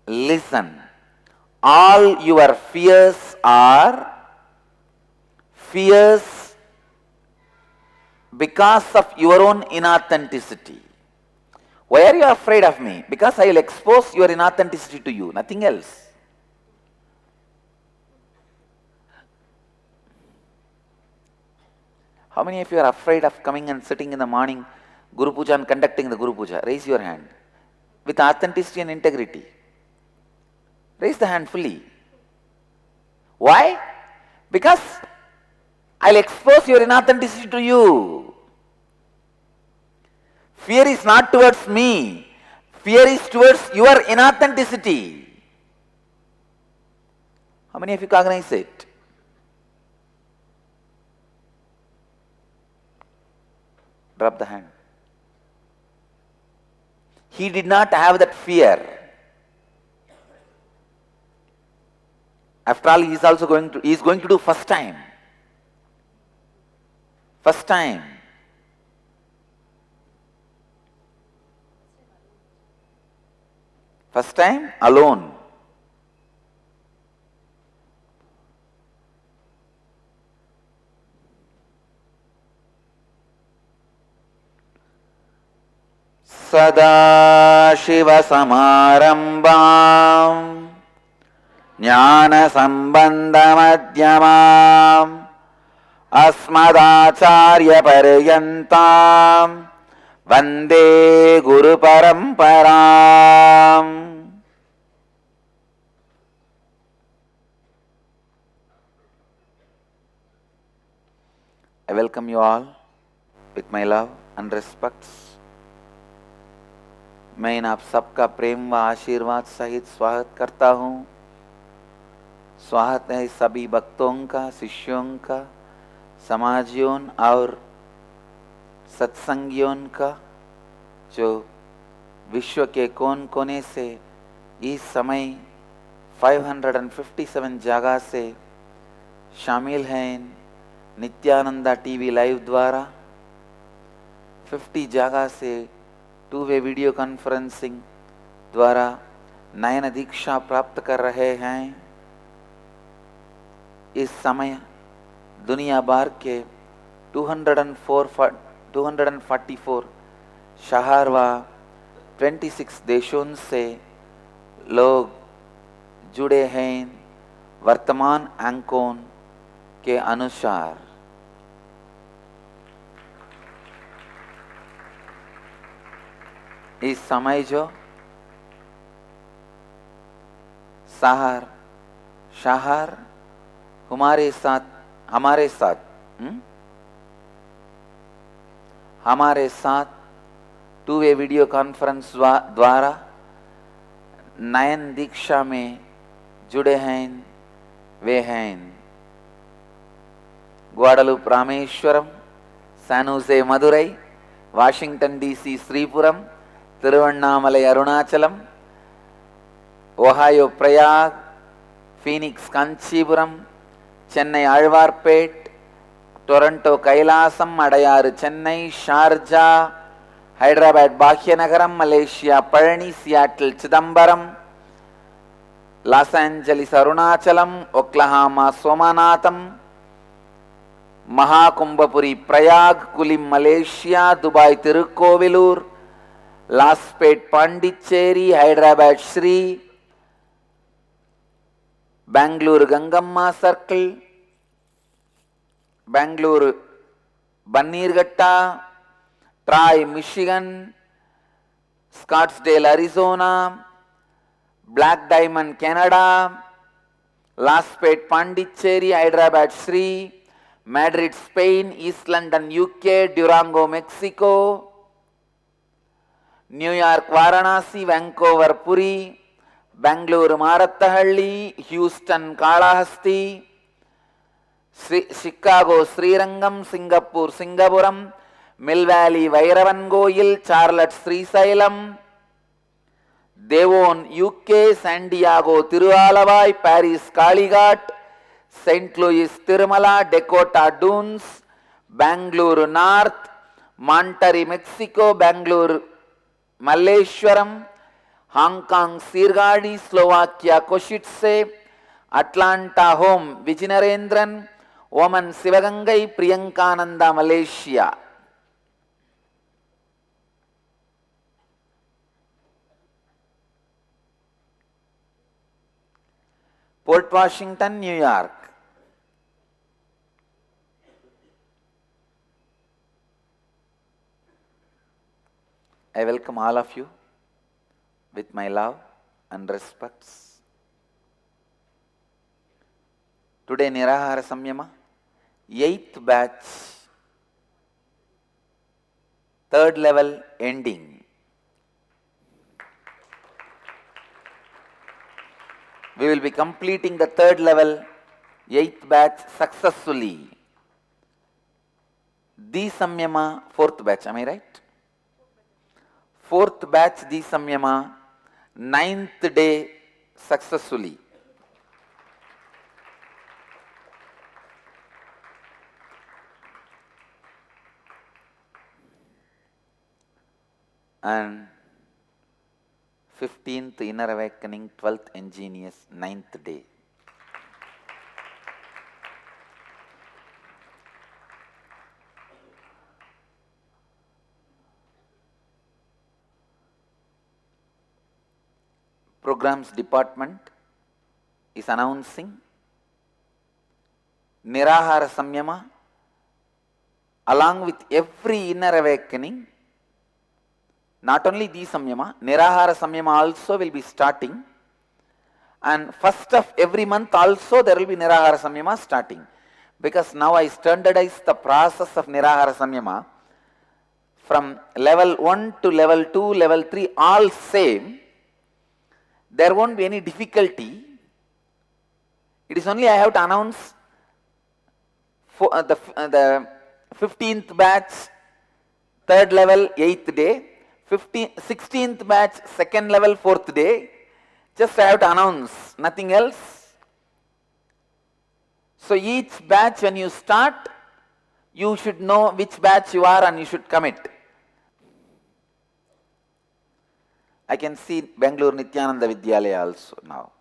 listen. All your fears are fears because of your own inauthenticity. Why are you afraid of me? Because I will expose your inauthenticity to you, nothing else. How many of you are afraid of coming and sitting in the morning, Guru Puja, and conducting the Guru Puja? Raise your hand. With authenticity and integrity. Raise the hand fully. Why? Because I'll expose your inauthenticity to you. Fear is not towards me. Fear is towards your inauthenticity. How many of you cognize it? Drop the hand. He did not have that fear. After all, he is also going to do first time. First time. First time alone. Sadashiva samarambam jnana sambandha madhyamam asmadacharya paryantam vande guru paramparam. I welcome you all with my love and respects. मैं इन आप सबका प्रेम व आशीर्वाद सहित स्वागत करता हूँ. स्वागत है सभी भक्तों का, शिष्यों का, समाजियों और सत्संगियों का, जो विश्व के कोन कोने से इस समय 557 जगह से शामिल हैं नित्यानंदा टीवी लाइव द्वारा. 50 जगह से 2-वे वीडियो कॉन्फ्रेंसिंग द्वारा नयन दीक्षा प्राप्त कर रहे हैं. इस समय दुनिया भर के 244 शहर व 26 देशों से लोग जुड़े हैं. वर्तमान अंकों के अनुसार इस समय जो शहर हमारे साथ 2-वे वीडियो कॉन्फ्रेंस द्वारा नयन दीक्षा में जुड़े हैं. वे हैं ग्वाडलूप Rameswaram, San Jose Madurai, Washington DC Sripuram, Tiruvannamalai Arunachalam, Ohio Prayag, Phoenix Kanchipuram, Chennai Alwarpet, Toronto Kailasam, Adyar Chennai, Sharjah, Hyderabad Bhagyanagaram, Malaysia Palani, Seattle Chidambaram, Los Angeles Arunachalam, Oklahoma Somanatham, Mahakumbhpuri Prayag, Kulim Malaysia, Dubai Tirukoilur, Lawspet Pondicherry, Hyderabad Shri, Bangalore Gangamma circle, Bangalore Bannerghatta, Troy Michigan, Scottsdale Arizona, Black Diamond Canada, Lawspet Pondicherry, Hyderabad Shri, Madrid Spain, East London UK, Durango Mexico, New York Varanasi, Vancouver Puri, Bangalore मारत्तहल्ली, Houston Kalahasti, Chicago Srirangam, Singapore Singapuram, Mill Valley Vairavankoil, Charlotte Srisailam, Devon UK, San Diego Thiruvalavai, Paris Kalighat, Saint Louis Tirumala, Dakota Dunes, Bengaluru north, Monterrey Mexico, Bengaluru Malleshwaram, Kong, Sirgadi, Slovakia, Koshitse, Atlanta, home, Vijinarendran, Oman, Sivagangai, Priyankananda, Malaysia. Port Washington, New York. I welcome all of you with my love and respects. Today Nirahara Samyama, 8th batch, 3rd level ending. We will be completing the 3rd level, 8th batch successfully. The Samyama, 4th batch, am I right? 4th batch the Samyama, 9th day successfully. And 15th inner awakening, 12th ingenious, 9th day. Programs department is announcing Nirahara Samyama along with every inner awakening. Not only the Samyama, Nirahara Samyama also will be starting, and first of every month also there will be Nirahara Samyama starting, because now I standardize the process of Nirahara Samyama from level 1 to level 2, level 3 all same. There won't be any difficulty. It is only I have to announce for the 15th batch, 3rd level, 8th day, 16th batch, 2nd level, 4th day. Just I have to announce, nothing else. So each batch when you start, you should know which batch you are and you should commit. I can see Bangalore Nityananda Vidyalaya also now.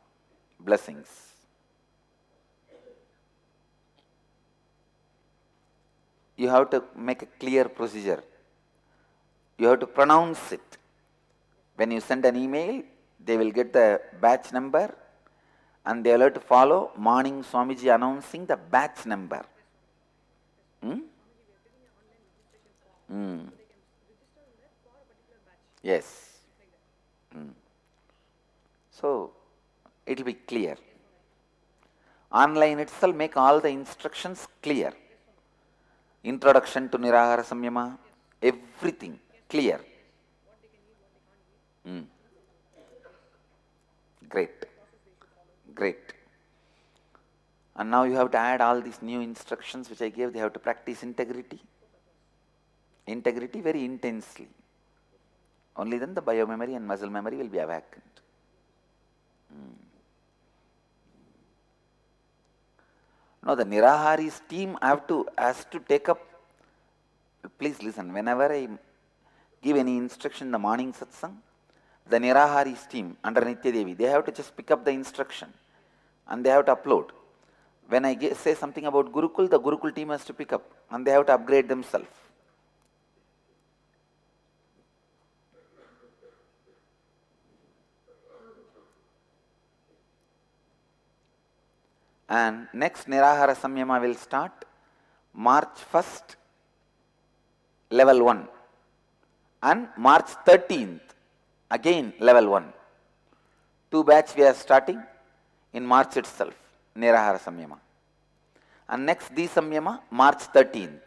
Blessings. You have to make a clear procedure. You have to pronounce it. When you send an email, they will get the batch number and they will have to follow morning Swamiji announcing the batch number. Yes. So, it will be clear. Online itself make all the instructions clear. Introduction to Nirahara Samyama, everything clear. Great. Great. And now you have to add all these new instructions which I gave. They have to practice integrity. Integrity very intensely. Only then the biomemory and muscle memory will be awakened. Now the Niraharis team has to take up, please listen, whenever I give any instruction in the morning satsang, the Niraharis team under Nitya Devi, they have to just pick up the instruction and they have to upload. When I say something about Gurukul, the Gurukul team has to pick up and they have to upgrade themselves. And next Nirahara Samyama will start March 1st, level 1, and March 13th, again level 1. 2 batch we are starting in March itself, Nirahara Samyama. And next Di Samyama, March 13th.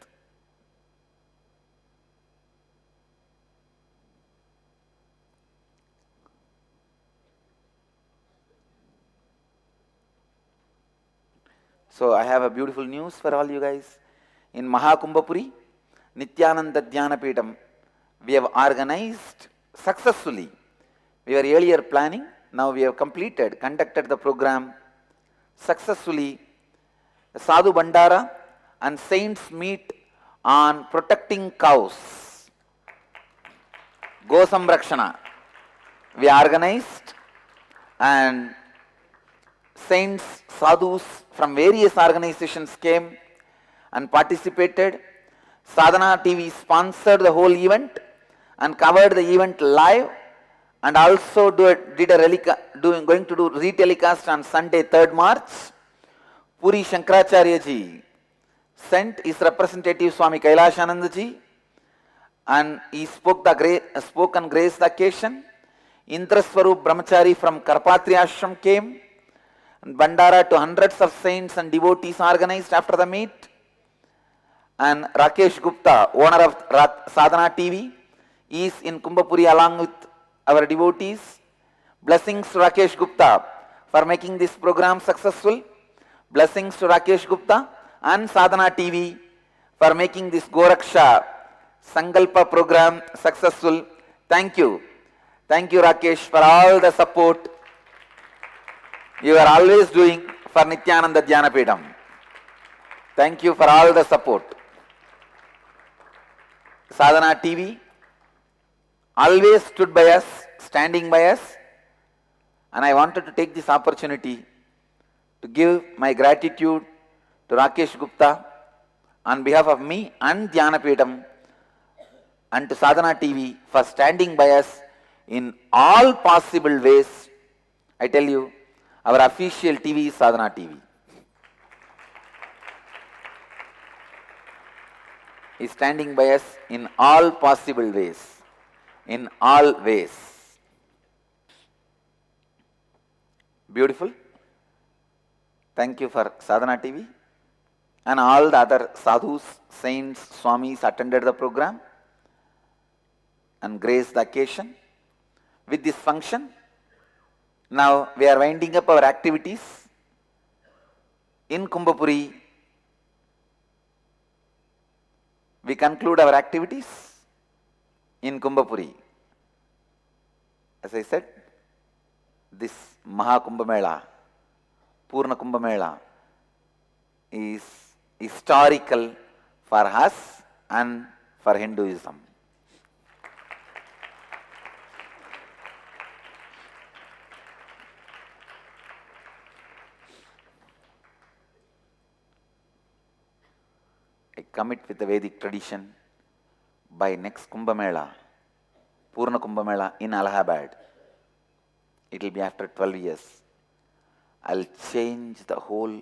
So I have a beautiful news for all you guys. In Mahakumbhapuri, Nityananda Dhyanapeetham, we have organized successfully. We were earlier planning, now we have conducted the program successfully. Sadhu Bandara and saints meet on protecting cows. Go Samrakshana. we organized, and saints, sadhus from various organizations came and participated. Sadhana TV sponsored the whole event and covered the event live, and also going to do retelecast on Sunday 3rd March. Puri Shankaracharya ji sent his representative Swami Kailashananda ji, and he spoke and graced the occasion. Indraswarup Brahmachari from Karpatri Ashram came, and Bandara to hundreds of saints and devotees organized after the meet. And Rakesh Gupta, owner of Sadhana TV, is in Kumbhapuri along with our devotees. Blessings to Rakesh Gupta for making this program successful. Blessings to Rakesh Gupta and Sadhana TV for making this Goraksha Sankalpa program successful. Thank you. Thank you, Rakesh, for all the support you are always doing for Nityananda Dhyanapedam. Thank you for all the support. Sadhana TV always stood by us, standing by us, and I wanted to take this opportunity to give my gratitude to Rakesh Gupta on behalf of me and Dhyanapedam, and to Sadhana TV for standing by us in all possible ways. I tell you, our official TV is Sadhana TV. Is standing by us in all possible ways. In all ways. Beautiful. Thank you for Sadhana TV. And all the other sadhus, saints, swamis attended the program and graced the occasion. With this function, now we are winding up our activities in Kumbhapuri. We conclude our activities in Kumbhapuri. As I said, this Maha Kumbh Mela, Purna Kumbh Mela, is historical for us and for Hinduism. I commit with the Vedic tradition, by next Kumbh Mela, Purna Kumbh Mela in Allahabad, it will be after 12 years, I'll change the whole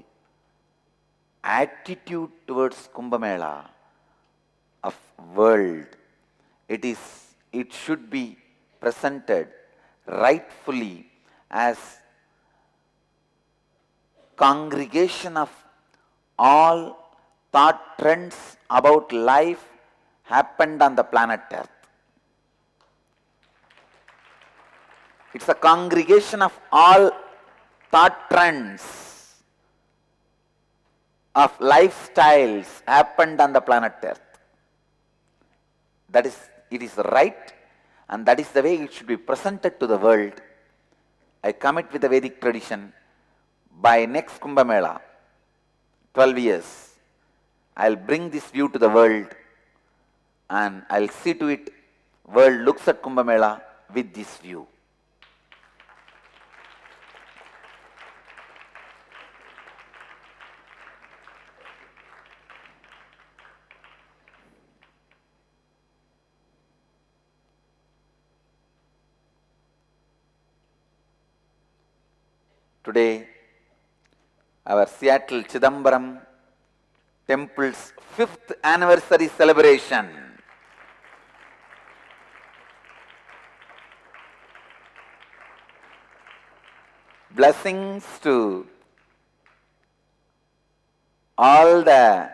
attitude towards Kumbh Mela of world. It should be presented rightfully as congregation of all thought trends about life happened on the planet Earth. It's a congregation of all thought trends of lifestyles happened on the planet Earth. It is right, and that is the way it should be presented to the world. I commit with the Vedic tradition, by next Kumbh Mela, 12 years, I'll bring this view to the world, and I'll see to it, world looks at Kumbh Mela with this view. Today, our Seattle Chidambaram Temple's 5th anniversary celebration. Blessings to all the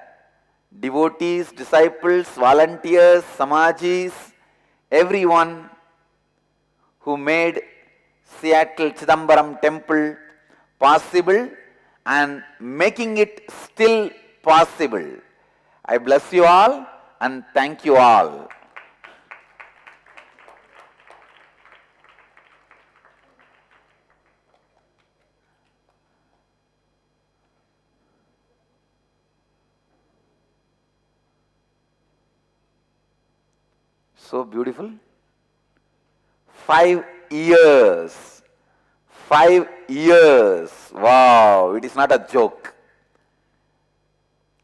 devotees, disciples, volunteers, samajis, everyone who made Seattle Chidambaram Temple possible and making it still possible. I bless you all and thank you all. So beautiful. 5 years. 5 years. Wow, it is not a joke.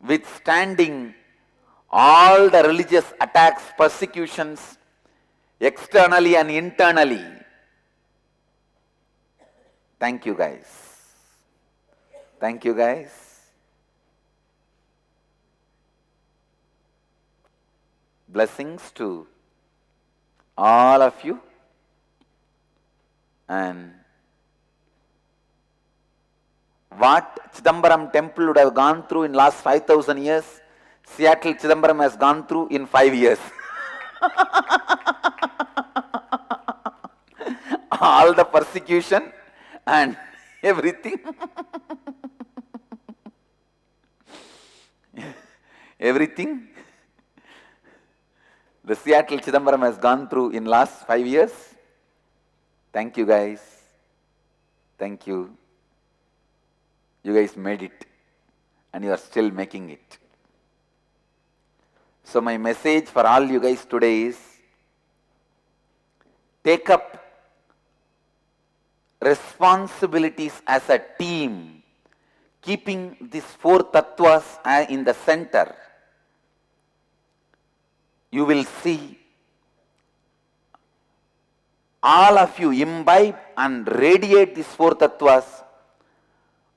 Withstanding all the religious attacks, persecutions, externally and internally. Thank you guys. Thank you guys. Blessings to all of you. And what Chidambaram temple would have gone through in last 5,000 years, Seattle Chidambaram has gone through in 5 years. All the persecution and everything. Everything the Seattle Chidambaram has gone through in last 5 years. Thank you guys. Thank you. You guys made it and you are still making it. So my message for all you guys today is, take up responsibilities as a team, keeping these 4 tattvas in the center. You will see all of you imbibe and radiate these 4 tattvas.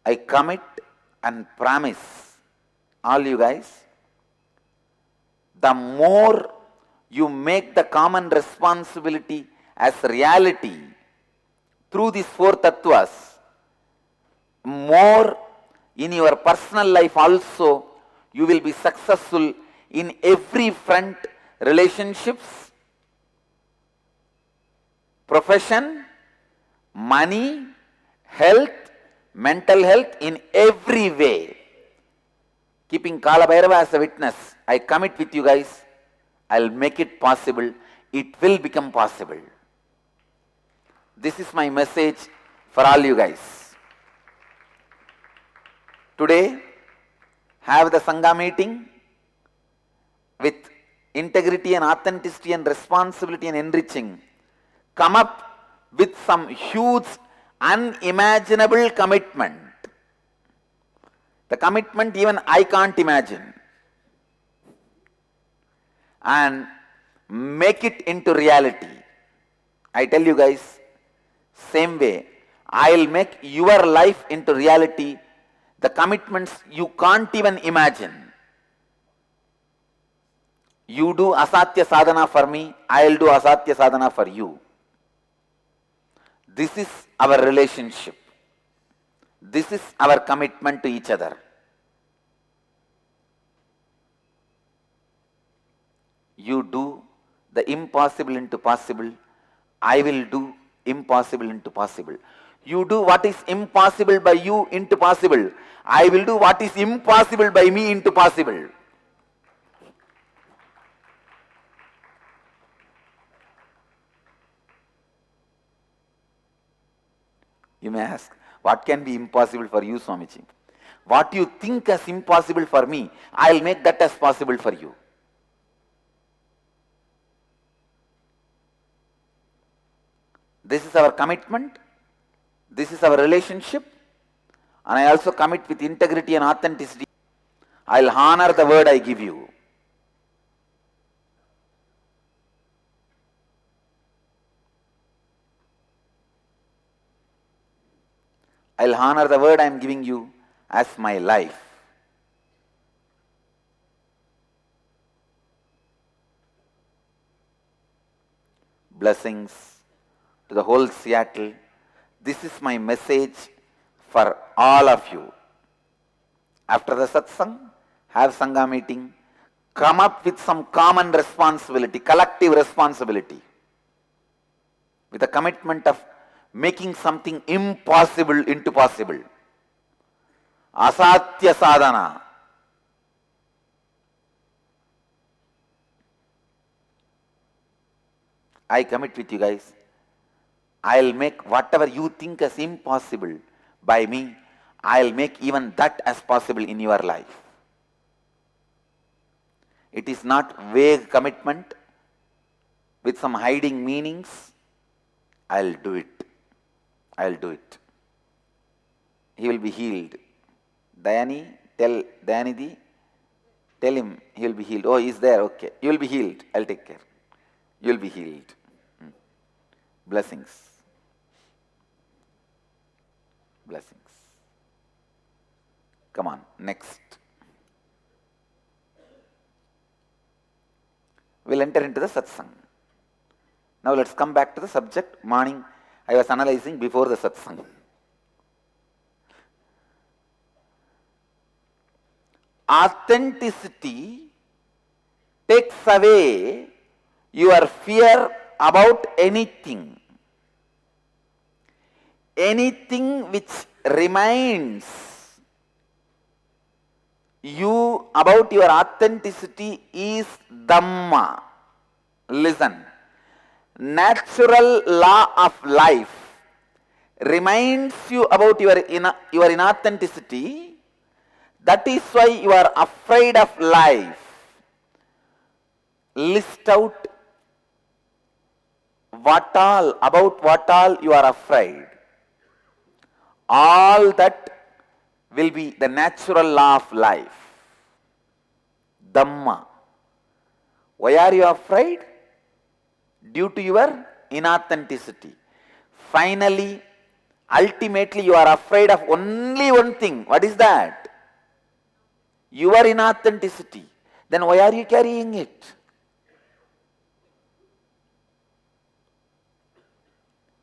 I commit and promise all you guys, the more you make the common responsibility as reality through these 4 tattvas, more in your personal life also you will be successful in every front, relationships, profession, money, health, mental health, in every way. Keeping Kala Bhairava as a witness, I commit with you guys, I'll make it possible. It will become possible. This is my message for all you guys. Today, have the Sangha meeting with integrity and authenticity and responsibility and enriching. Come up with some huge, unimaginable commitment. The commitment even I can't imagine. And make it into reality. I tell you guys, same way, I'll make your life into reality, the commitments you can't even imagine. You do asatya sadhana for me, I'll do asatya sadhana for you. This is our relationship. This is our commitment to each other. You do the impossible into possible, I will do impossible into possible. You do what is impossible by you into possible, I will do what is impossible by me into possible. You may ask, what can be impossible for you, Swamiji? What you think as impossible for me, I'll make that as possible for you. This is our commitment. This is our relationship. And I also commit with integrity and authenticity. I'll honor the word I give you. I'll honor the word I am giving you as my life. Blessings to the whole Seattle. This is my message for all of you. After the satsang, have Sangha meeting. Come up with some common responsibility, collective responsibility, with a commitment of making something impossible into possible. Asatya sadhana. I commit with you guys. I'll make whatever you think as impossible by me, I'll make even that as possible in your life. It is not vague commitment with some hiding meanings. I'll do it. I'll do it. He will be healed. Dayanidhi, tell him he will be healed. Oh, he's there, okay. You will be healed. I'll take care. You will be healed. Blessings. Blessings. Come on, next. We'll enter into the satsang. Now let's come back to the subject. Morning I was analyzing before the satsang. Authenticity takes away your fear about anything. Anything which reminds you about your authenticity is Dhamma. Listen. Natural law of life reminds you about your inauthenticity. That is why you are afraid of life. List out about what all you are afraid. All that will be the natural law of life. Dhamma. Why are you afraid? Due to your inauthenticity. Finally, ultimately you are afraid of only one thing. What is that? Your inauthenticity. Then why are you carrying it?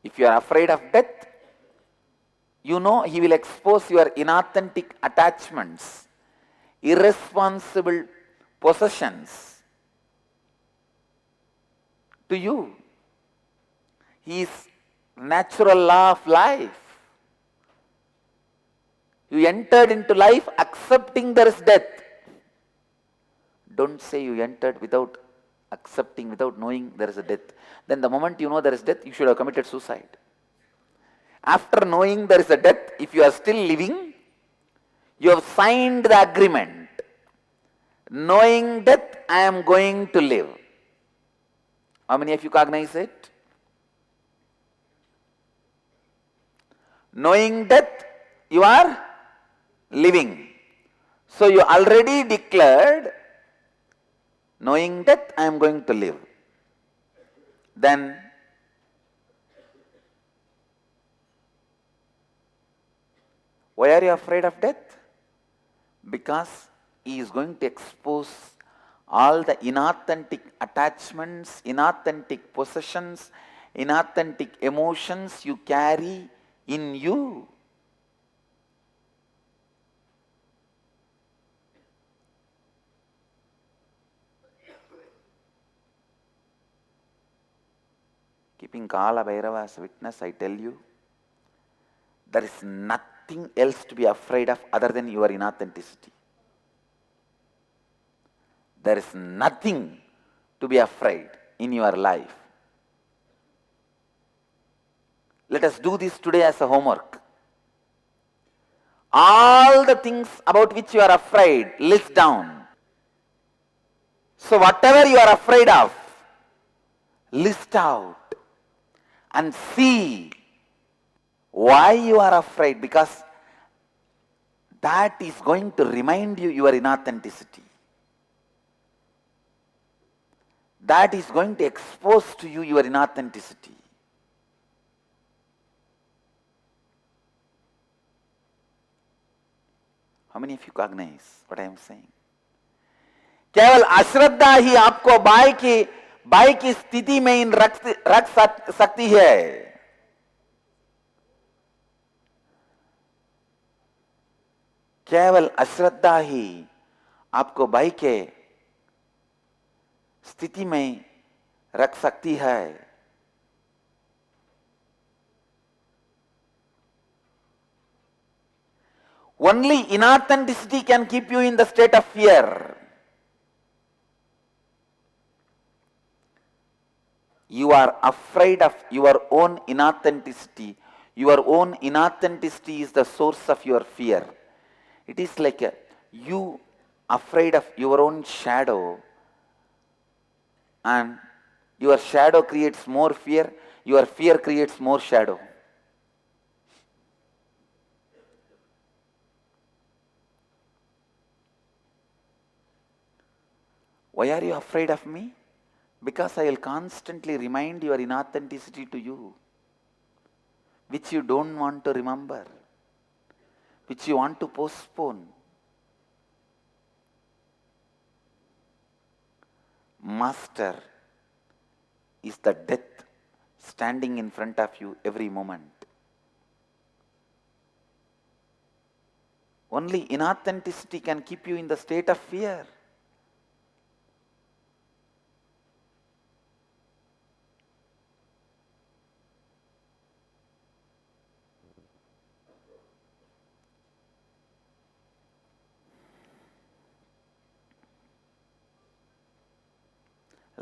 If you are afraid of death, you know he will expose your inauthentic attachments, irresponsible possessions to you. He is natural law of life. You entered into life accepting there is death. Don't say you entered without accepting, without knowing there is a death. Then the moment you know there is death, you should have committed suicide. After knowing there is a death, if you are still living, you have signed the agreement. Knowing death, I am going to live. How many of you cognize it? Knowing death, you are living. So you already declared, knowing death, I am going to live. Then why are you afraid of death? Because he is going to expose all the inauthentic attachments, inauthentic possessions, inauthentic emotions you carry in you. Keeping Kala Bhairava as a witness, I tell you, there is nothing else to be afraid of other than your inauthenticity. There is nothing to be afraid in your life. Let us do this today as a homework. All the things about which you are afraid, list down. So whatever you are afraid of, list out and see why you are afraid, because that is going to remind you your inauthenticity. That is going to expose to you your inauthenticity. How many of you cognize what I am saying? केवल अश्रद्धा ही आपको by की स्थिति में इन रख सकती है. केवल अश्रद्धा ही आपको बाई के स्थिति में रख सकती है. Only inauthenticity can keep you in the state of fear. You are afraid of your own inauthenticity. Your own inauthenticity is the source of your fear. It is like you afraid of your own shadow, and your shadow creates more fear. your fear creates more shadow. Why are you afraid of me? Because I will constantly remind your inauthenticity to you, which you don't want to remember, which you want to postpone. Master is the death standing in front of you every moment. Only inauthenticity can keep you in the state of fear.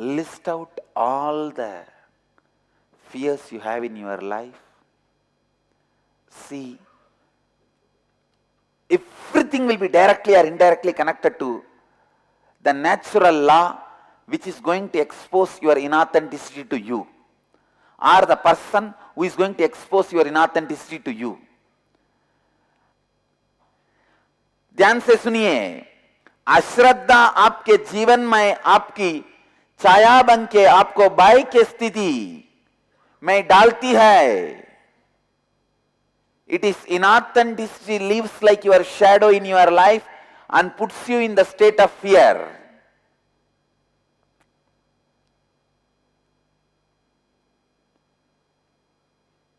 List out all the fears you have in your life. See, everything will be directly or indirectly connected to the natural law which is going to expose your inauthenticity to you, or the person who is going to expose your inauthenticity to you. ध्यान से सुनिए, अश्रद्धा आपके जीवन में आपकी छाया बन के आपको बाई के स्थिति में डालती है. It is inauthenticity lives like your shadow in your life and puts you in the state of fear.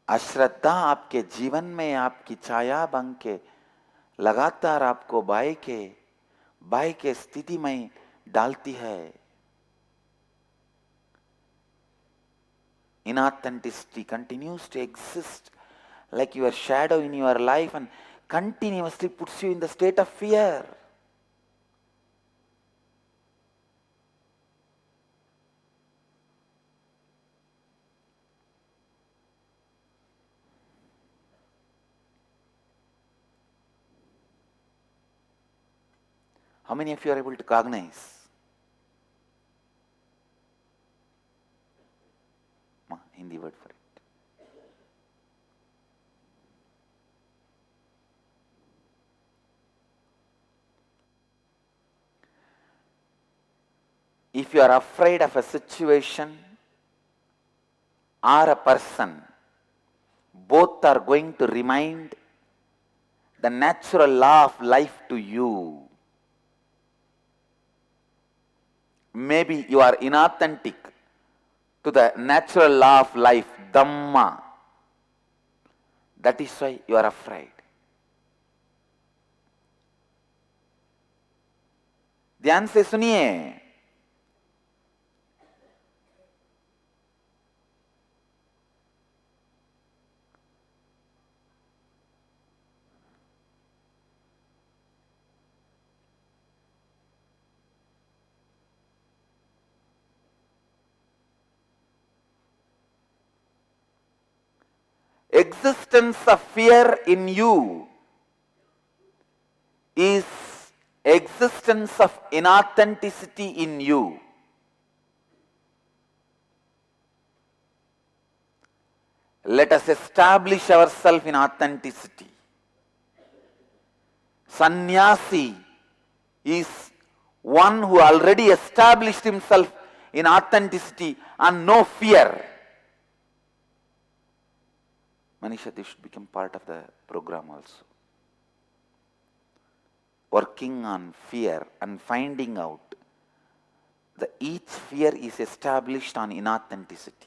अश्रद्धा आपके जीवन में आपकी छाया बन के लगातार आपको बाई के स्थिति में डालती है. Inauthenticity continues to exist like your shadow in your life and continuously puts you in the state of fear. How many of you are able to cognize? Hindi word for it. If you are afraid of a situation or a person, both are going to remind the natural law of life to you. Maybe you are inauthentic to the natural law of life, Dhamma. That is why you are afraid. ध्यान से सुनिए. Existence of fear in you is existence of inauthenticity in you. Let us establish ourselves in authenticity. Sannyasi is one who already established himself in authenticity and no fear. Manisha, this should become part of the program also. Working on fear and finding out that each fear is established on inauthenticity.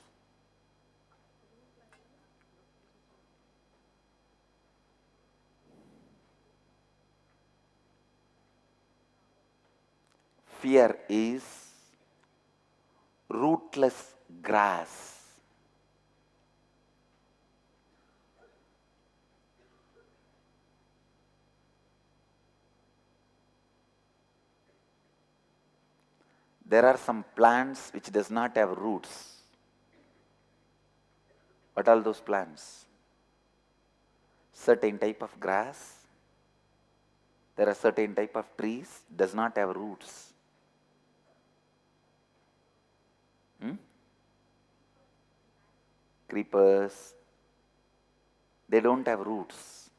Fear is rootless grass. There are some plants which does not have roots. What are those plants? Certain type of grass. There are certain type of trees does not have roots. creepers, they don't have roots.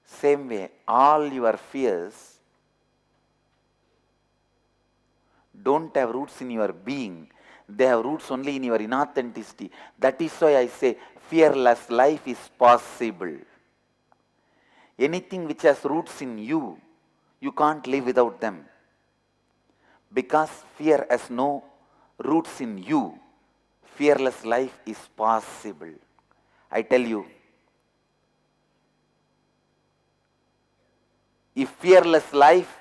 Same way, all your fears don't have roots in your being. They have roots only in your inauthenticity. That is why I say fearless life is possible. Anything which has roots in you, you can't live without them. Because fear has no roots in you, fearless life is possible. I tell you, if fearless life,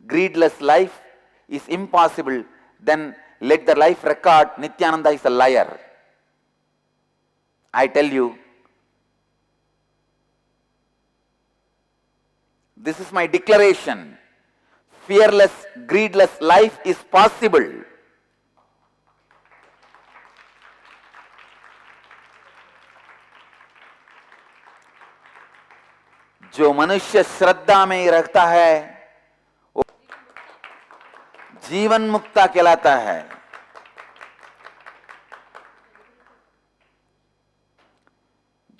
greedless life is impossible, then let the life record Nityananda is a liar. I tell you, this is my declaration. Fearless, greedless life is possible. जो मनुष्य श्रद्धा में रखता है वो जीवन मुक्ता कहलाता है.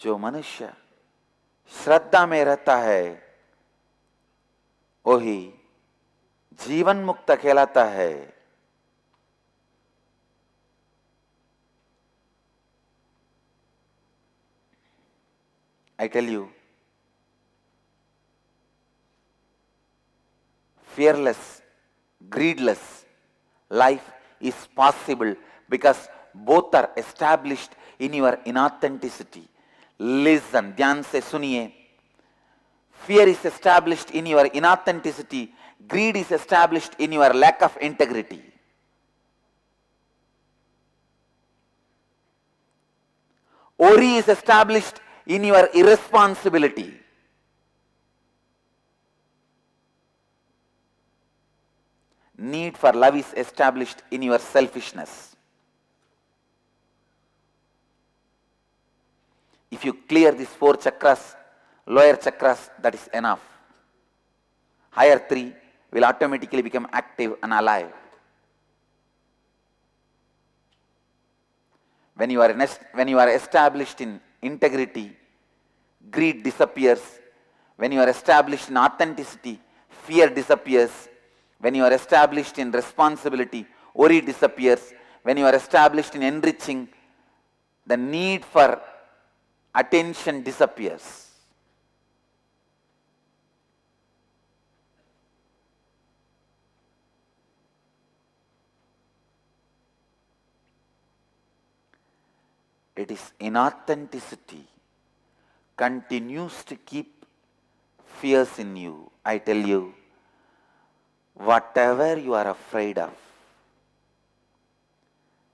जो मनुष्य श्रद्धा में रहता है वही जीवन मुक्त कहलाता है. I tell you, fearless, greedless life is possible because both are established in your inauthenticity. Listen, ध्यान से सुनिए. Fear is established in your inauthenticity. Greed is established in your lack of integrity. Worry is established in your irresponsibility. Need for love is established in your selfishness. If you clear these 4 chakras, lower chakras, that is enough. Higher 3 will automatically become active and alive. When you are established in integrity, greed disappears. When you are established in authenticity, fear disappears. When you are established in responsibility, worry disappears. When you are established in enriching, the need for attention disappears. It is inauthenticity continues to keep fears in you. I tell you, whatever you are afraid of,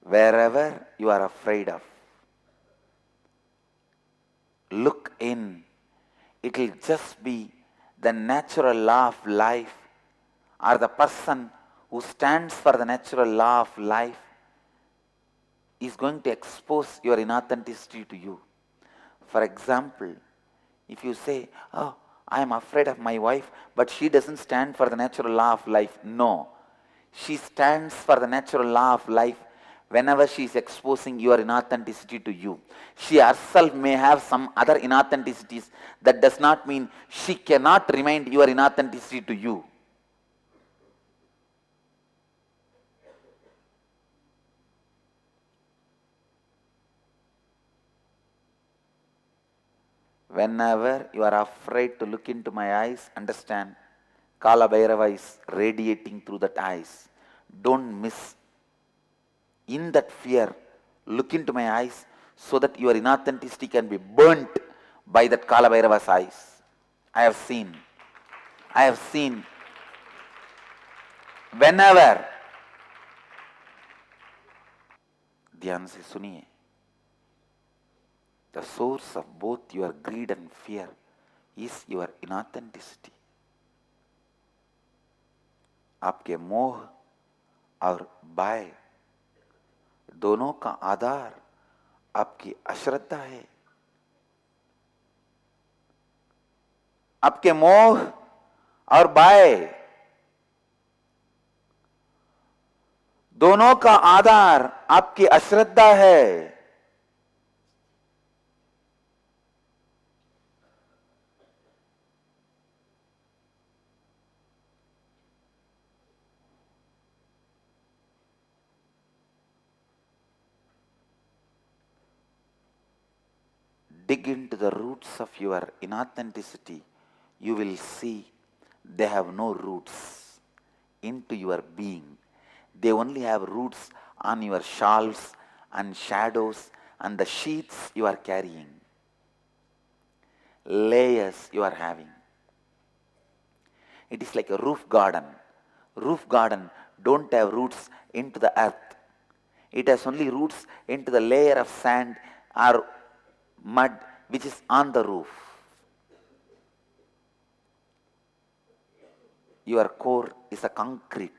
wherever you are afraid of, look in. It will just be the natural law of life, or the person who stands for the natural law of life is going to expose your inauthenticity to you. For example, if you say, oh, I am afraid of my wife, but she doesn't stand for the natural law of life. No, she stands for the natural law of life whenever she is exposing your inauthenticity to you. She herself may have some other inauthenticities. That does not mean she cannot remind your inauthenticity to you. Whenever you are afraid to look into my eyes, understand, Kala Bhairava is radiating through that eyes. Don't miss. In that fear, look into my eyes so that your inauthenticity can be burnt by that Kala Bhairava's eyes. I have seen. Whenever, ध्यान से सुनिए, the source of both your greed and fear is your inauthenticity. आपके मोह और भय दोनों का आधार आपकी अश्रद्धा है. आपके मोह और भय दोनों का आधार आपकी अश्रद्धा है। Dig into the roots of your inauthenticity, you will see they have no roots into your being. They only have roots on your shawls and shadows and the sheets you are carrying, layers you are having. It is like a roof garden. Roof garden don't have roots into the earth. It has only roots into the layer of sand or mud which is on the roof. Your core is a concrete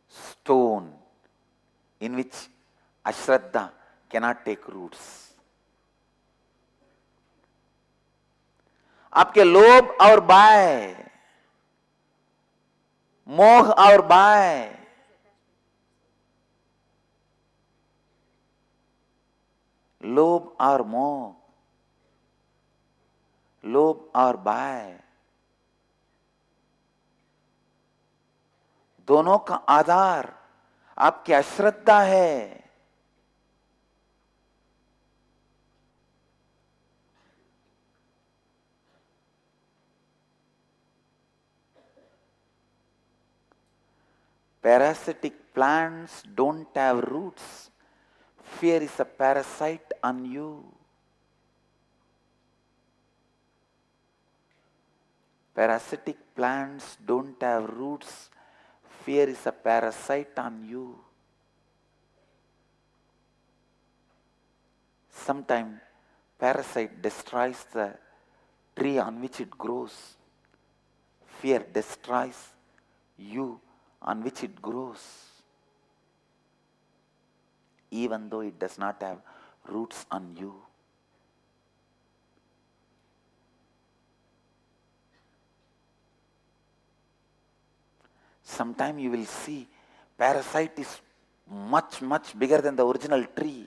stone in which Ashraddha cannot take roots. आपके लोभ और भय, मोह और भय, लोभ और मोह, लोभ और भय, दोनों का आधार आपकी अश्रद्धा है। Parasitic plants don't have roots. Fear is a parasite on you. Parasitic plants don't have roots. Fear is a parasite on you. Sometimes parasite destroys the tree on which it grows. Fear destroys you on which it grows, even though it does not have roots on you. Sometimes you will see parasite is much bigger than the original tree.